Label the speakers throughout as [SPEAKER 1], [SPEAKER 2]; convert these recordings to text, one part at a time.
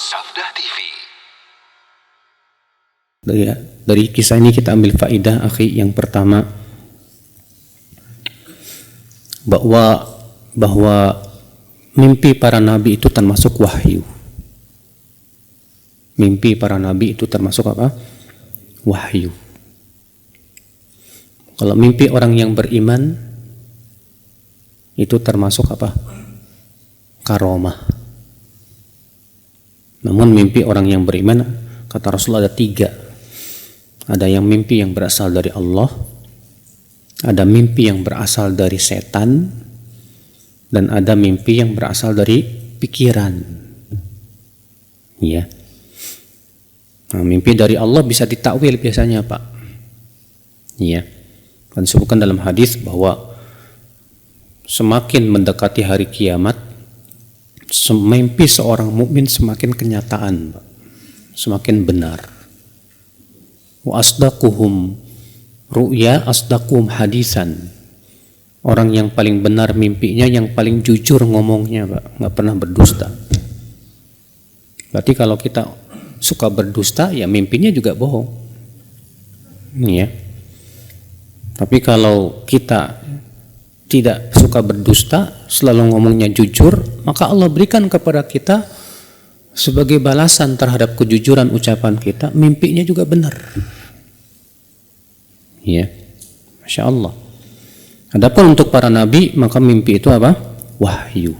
[SPEAKER 1] Sabda TV.
[SPEAKER 2] Dari kisah ini kita ambil faedah, akhi, yang pertama bahwa mimpi para nabi itu termasuk wahyu. Mimpi para nabi itu termasuk apa? Wahyu. Kalau mimpi orang yang beriman itu termasuk apa? Karomah. Namun mimpi orang yang beriman, kata Rasulullah, ada 3. Ada yang mimpi yang berasal dari Allah, ada mimpi yang berasal dari setan, dan ada mimpi yang berasal dari pikiran. Ya. Nah, mimpi dari Allah bisa ditakwil biasanya, Pak. Ya. Dan disebutkan dalam hadis bahwa semakin mendekati hari kiamat, mimpi seorang mukmin semakin kenyataan, Pak. Semakin benar. Wa asdaquhum ru'ya asdaquhum hadisan. Orang yang paling benar mimpinya, yang paling jujur ngomongnya, Pak, nggak pernah berdusta. Berarti kalau kita suka berdusta, ya mimpinya juga bohong. Ya. Tapi kalau kita tidak suka berdusta, selalu ngomongnya jujur, maka Allah berikan kepada kita sebagai balasan terhadap kejujuran ucapan kita, mimpinya juga benar. Ya, Masya Allah. Adapun untuk para nabi, maka mimpi itu apa? Wahyu.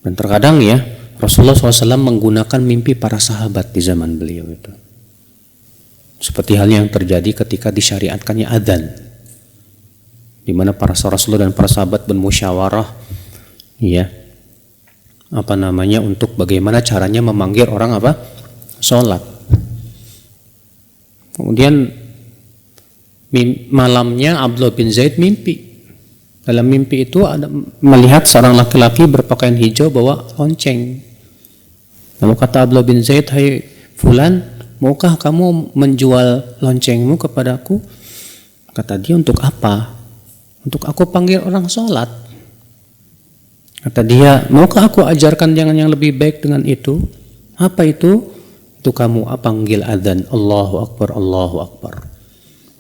[SPEAKER 2] Dan terkadang ya, Rasulullah SAW menggunakan mimpi para sahabat di zaman beliau itu. Seperti hal yang terjadi ketika disyariatkannya adzan, di mana para Rasulullah dan para sahabat bermusyawarah, ya, untuk bagaimana caranya memanggil orang apa? Sholat. Kemudian malamnya Abdullah bin Zaid mimpi. Dalam mimpi itu ada melihat seorang laki-laki berpakaian hijau bawa lonceng. Lalu kata Abdullah bin Zaid, "Hai fulan, maukah kamu menjual loncengmu kepadaku?" Kata dia, "Untuk apa?" "Untuk aku panggil orang sholat." Kata dia, "Maukah aku ajarkan yang lebih baik dengan itu?" "Apa itu?" "Itu kamu panggil adzan, Allahu Akbar, Allahu Akbar,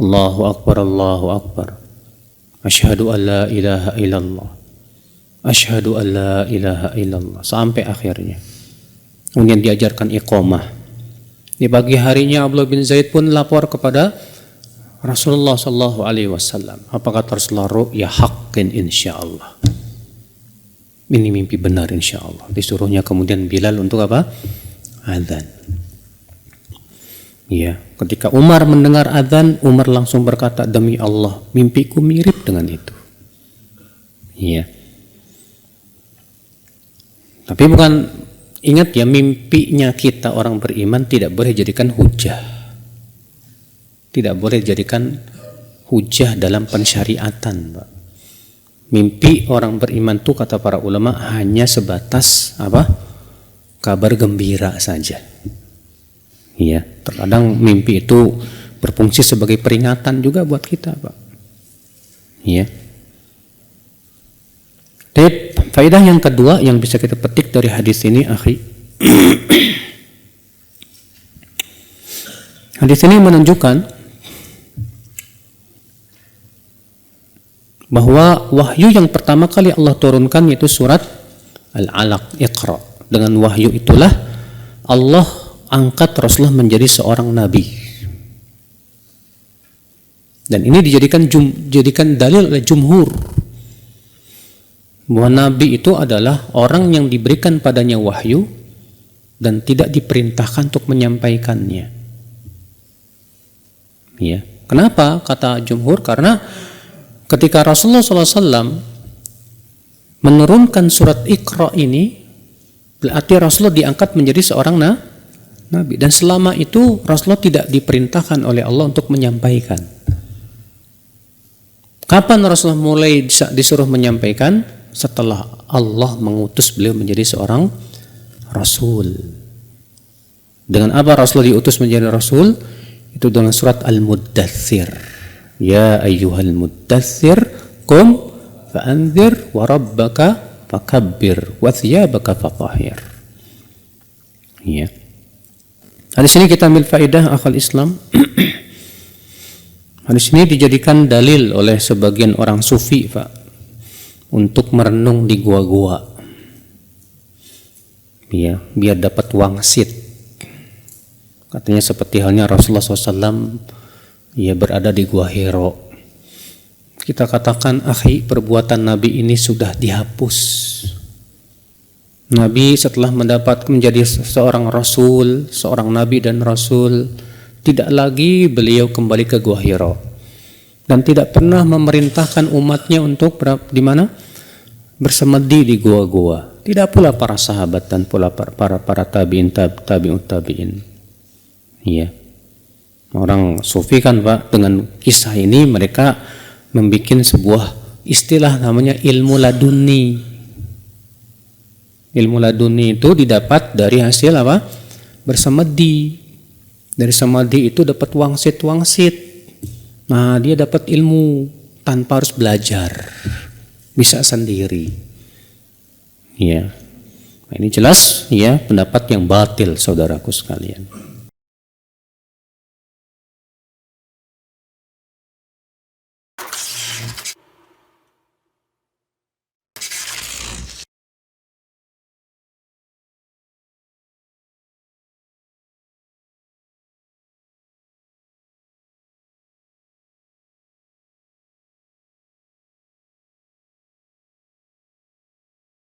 [SPEAKER 2] Allahu Akbar, Allahu Akbar, asyhadu an la ilaha illallah, asyhadu an la ilaha illallah," sampai akhirnya. Kemudian diajarkan iqamah. Di pagi harinya Abdullah bin Zaid pun lapor kepada Rasulullah sallallahu alaihi wasallam. Apa kata Rasulullah? "Ru'ya haqqin insyaallah." Ini mimpi benar insyaallah. Disuruhnya kemudian Bilal untuk apa? Adzan. Ya, ketika Umar mendengar adzan, Umar langsung berkata, "Demi Allah, mimpiku mirip dengan itu." Ya. Tapi bukan, ingat ya, mimpinya kita orang beriman tidak boleh jadikan hujah. Tidak boleh jadikan hujah dalam pensyariatan, Pak. Mimpi orang beriman itu, kata para ulama, hanya sebatas apa? Kabar gembira saja. Ya, terkadang mimpi itu berfungsi sebagai peringatan juga buat kita, Pak. Ya. Faedah yang kedua yang bisa kita petik dari hadis ini, akhi. Hadis ini menunjukkan bahwa wahyu yang pertama kali Allah turunkan yaitu surat Al-Alaq, Iqra. Dengan wahyu itulah Allah angkat Rasulullah menjadi seorang nabi. Dan ini dijadikan dalil oleh jumhur bahwa nabi itu adalah orang yang diberikan padanya wahyu dan tidak diperintahkan untuk menyampaikannya. Ya. Kenapa kata jumhur? Karena ketika Rasulullah SAW menurunkan surat Iqra ini, berarti Rasulullah diangkat menjadi seorang nabi. Dan selama itu Rasulullah tidak diperintahkan oleh Allah untuk menyampaikan. Kapan Rasulullah mulai disuruh menyampaikan? Setelah Allah mengutus beliau menjadi seorang Rasul. Dengan apa Rasulullah diutus menjadi Rasul? Itu dengan surat Al-Muddathir. Ya ayyuhal muddathir, qum fa'anzir wa rabbaka fakabbir wa thiyabaka fatahhir. Ya. Hadis ini kita ambil faedah akal Islam. Hadis ini dijadikan dalil oleh sebagian orang sufi, Pak, untuk merenung di gua-gua. Ya, biar dapat wangsit. Katanya seperti halnya Rasulullah SAW, ia berada di Gua Hiro. Kita katakan, akhi, perbuatan Nabi ini sudah dihapus. Nabi setelah menjadi seorang Rasul, seorang Nabi dan Rasul, tidak lagi beliau kembali ke Gua Hiro dan tidak pernah memerintahkan umatnya untuk di mana bersemedi di gua-gua. Tidak pula para sahabat dan pula para tabi'in. Iya. Orang sufi kan, Pak, dengan kisah ini mereka membuat sebuah istilah namanya ilmu laduni. Ilmu laduni itu didapat dari hasil apa? Bersemedi. Dari samadhi itu dapat wangsit. Nah, dia dapat ilmu tanpa harus belajar. Bisa sendiri. Ya. Nah, ini jelas ya pendapat yang batil, saudaraku sekalian.